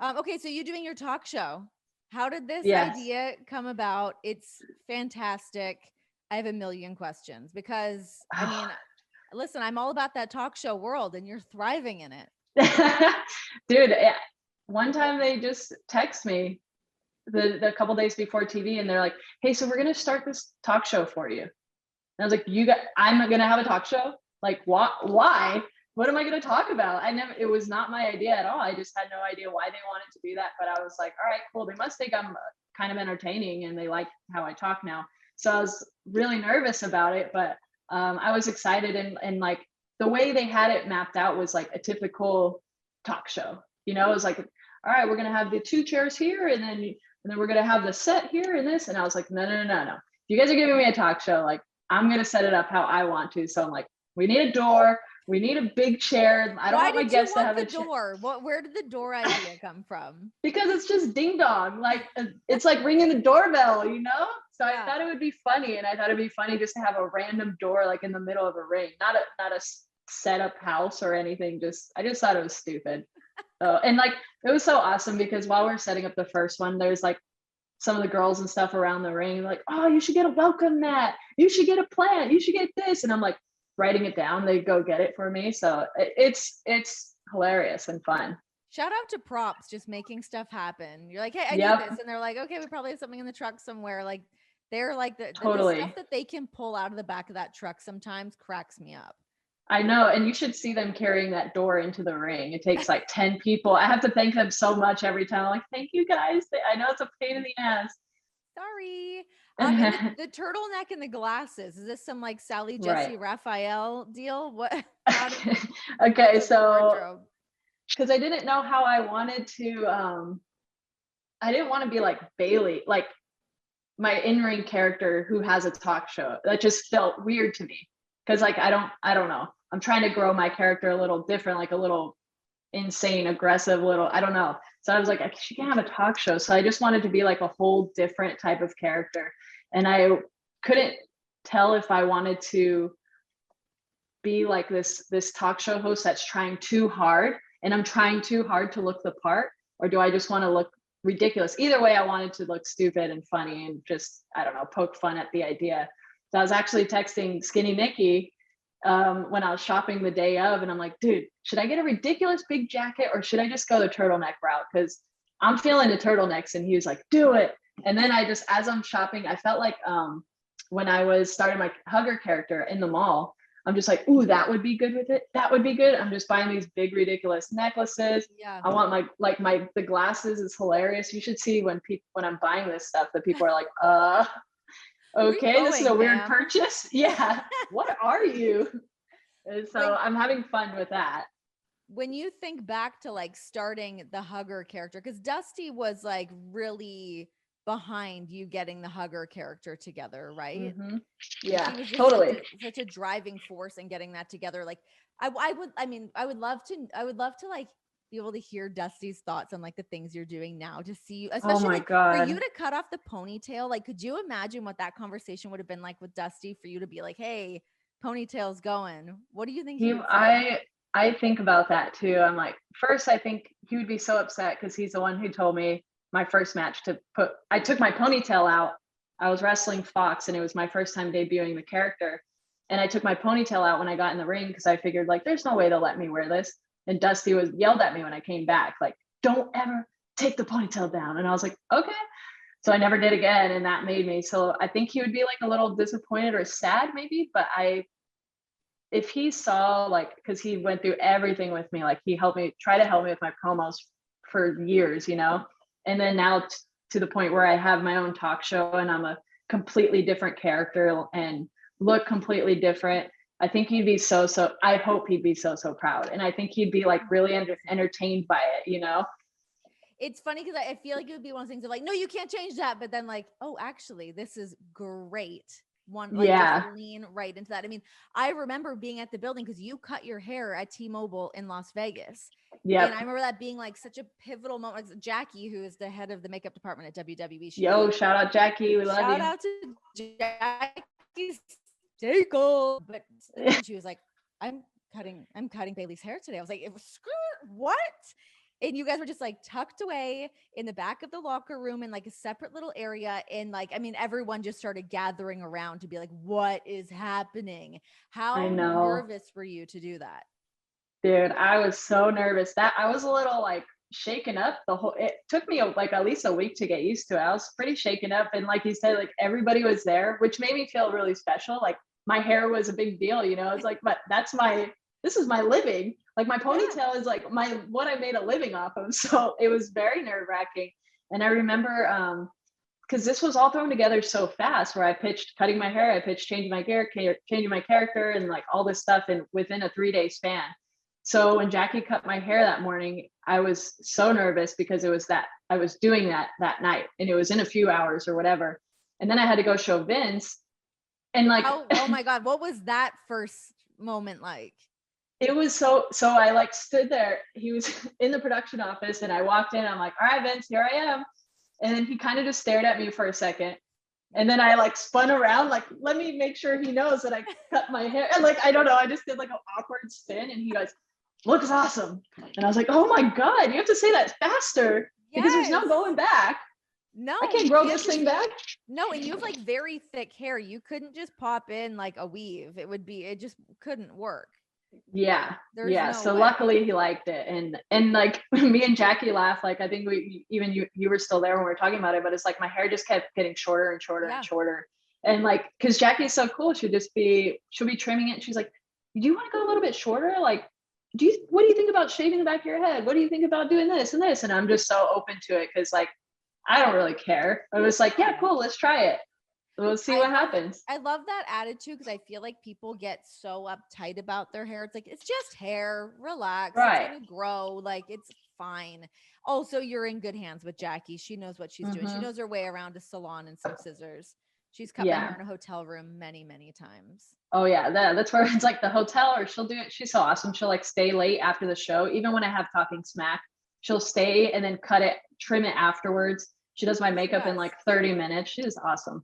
Okay, so you doing your talk show. How did this Yes. idea come about? It's fantastic. I have a million questions because I mean, listen, I'm all about that talk show world and you're thriving in it. Dude, one time they just text me the couple days before TV and they're like, "Hey, so we're gonna start this talk show for you." And I was like, I'm gonna have a talk show? Like, why? What am I gonna talk about? It was not my idea at all. I just had no idea why they wanted to do that. But I was like, all right, cool. They must think I'm kind of entertaining and they like how I talk now. So I was really nervous about it, but I was excited and like the way they had it mapped out was like a typical talk show. It was like, all right, we're gonna have the two chairs here, and then we're gonna have the set here and this. And I was like, no, no, no, no, no. If you guys are giving me a talk show, like I'm gonna set it up how I want to. So I'm like, we need a door, we need a big chair. I don't Why want my did you guests to want have the a chair door? Where did the door idea come from? because it's just ding dong. Like it's like ringing the doorbell. So I Yeah. thought it would be funny, and I thought it'd be funny just to have a random door like in the middle of a ring, not a set up house or anything. I just thought it was stupid. And like it was so awesome because while we are setting up the first one, there's like some of the girls and stuff around the ring like, oh, you should get a welcome mat, you should get a plant, you should get this, and I'm like writing it down. They go get it for me, so it's hilarious and fun. Shout out to props, just making stuff happen. You're like, hey, I need this. Yep, And they're like, okay, we probably have something in the truck somewhere. Like they're like the stuff totally. that they can pull out of the back of that truck sometimes cracks me up. I know, and you should see them carrying that door into the ring. It takes like 10 people. I have to thank them so much every time. I'm like, thank you guys. I know it's a pain in the ass. Sorry. And the turtleneck and the glasses. Is this some like Sally Right. Jesse Raphael deal? What how did Okay, what's with the so wardrobe? because I didn't know how I wanted to I didn't want to be like Bayley, like my in-ring character who has a talk show. That just felt weird to me. Cause like I don't know. I'm trying to grow my character a little different, like a little insane, aggressive little, I don't know. So I was like, she can't have a talk show. So I just wanted to be like a whole different type of character. And I couldn't tell if I wanted to be like this talk show host that's trying too hard and I'm trying too hard to look the part, or do I just want to look ridiculous? Either way, I wanted to look stupid and funny and just, I don't know, poke fun at the idea. So I was actually texting Skinny Nikki when I was shopping the day of, and I'm like, dude, should I get a ridiculous big jacket or should I just go the turtleneck route? Because I'm feeling the turtlenecks. And he was like, do it. And then as I'm shopping, I felt like when I was starting my hugger character in the mall, I'm just like, ooh, that would be good with it. That would be good. I'm just buying these big, ridiculous necklaces. Yeah. I want the glasses is hilarious. You should see when I'm buying this stuff that people are like, Where are you okay, this is going, a weird ma'am? purchase. Yeah. What are you? And so When I'm having fun with that. when you think back to like starting the hugger character, because Dusty was like really behind you getting the hugger character together, right? Like Yeah, he was just totally. such a driving force in getting that together. Like I mean, I would love to like be able to hear Dusty's thoughts on like the things you're doing now to see you, Oh especially my like for you God. to cut off the ponytail. Like, could you imagine what that conversation would have been like with Dusty for you to be like, hey, ponytail's going? What do you think he He would say? I think about that too. I'm like, first I think he would be so upset because he's the one who told me my first match I took my ponytail out. I was wrestling Fox and it was my first time debuting the character. And I took my ponytail out when I got in the ring because I figured like there's no way they'll let me wear this. And Dusty was yelled at me when I came back, like, don't ever take the ponytail down. And I was like, okay. So I never did again. And that made me, so I think he would be like a little disappointed or sad maybe, but if he saw like, because he went through everything with me, like he try to help me with my promos for years. And then now to the point where I have my own talk show and I'm a completely different character and look completely different. I think he'd be I hope he'd be so proud. And I think he'd be like really entertained by it. It's funny because I feel like it would be one of those things of like, no, you can't change that. But then like, oh, actually, this is great. One like just Yeah. lean right into that. I mean, I remember being at the building because you cut your hair at T-Mobile in Las Vegas. And I Yep. remember that being like such a pivotal moment. Like Jackie, who is the head of the makeup department at WWE, she was Yo, like, shout out Jackie. We love shout you. out to Jackie Staple. But she was like, I'm cutting Bailey's hair today. I was like, it was what? And you guys were just like tucked away in the back of the locker room in like a separate little area. And like, I mean, everyone just started gathering around to be like, what is happening? I How know. nervous were you to do that? Dude, I was so nervous that I was a little like shaken up it took me like at least a week to get used to it. I was pretty shaken up. And like you said, like everybody was there, which made me feel really special. Like my hair was a big deal, you know, it's like, but this is my living. Like my Yeah. ponytail is like what I made a living off of. So it was very nerve wracking. And I remember, because this was all thrown together so fast where I pitched cutting my hair, I pitched changing my hair, changing my character and like all this stuff in within a 3-day span. So when Jackie cut my hair that morning, I was so nervous because it was that I was doing that night and it was in a few hours or whatever. And then I had to go show Vince and like Oh my God. What was that first moment like? it was so I like stood there. He was in the production office and I walked in. I'm like, all right, Vince, here I am. And then he kind of just stared at me for a second. And then I like spun around, like, let me make sure he knows that I cut my hair. And like, I don't know, I just did like an awkward spin and he goes, looks awesome. And I was like, oh my God, you have to say that faster because there's no Yes. going back. No, I can't you grow can't this thing back. No, and you have like very thick hair. You couldn't just pop in like a weave. It just couldn't work. Yeah. There's Yeah. no So way. luckily he liked it. And like me and Jackie laughed. Like I think you were still there when we were talking about it, but it's like my hair just kept getting shorter and shorter and shorter. And like, cause Jackie's so cool. She'll be trimming it. And she's like, do you want to go a little bit shorter? Like, what do you think about shaving the back of your head? What do you think about doing this and this? And I'm just so open to it. Cause like, I don't really care. I was like, yeah, cool. Let's try it. We'll see what happens. I love that attitude because I feel like people get so uptight about their hair. It's like, it's just hair, relax, it's Right. gonna grow, like it's fine. Also, you're in good hands with Jackie. She knows what she's doing. She knows her way around a salon and some scissors. She's cut my hair in a hotel room many, many times. Oh yeah, that's where it's like the hotel, or she'll do it. She's so awesome. She'll like stay late after the show, even when I have talking smack. She'll stay and then cut it, trim it afterwards. She does my makeup in like 30 minutes. She is awesome.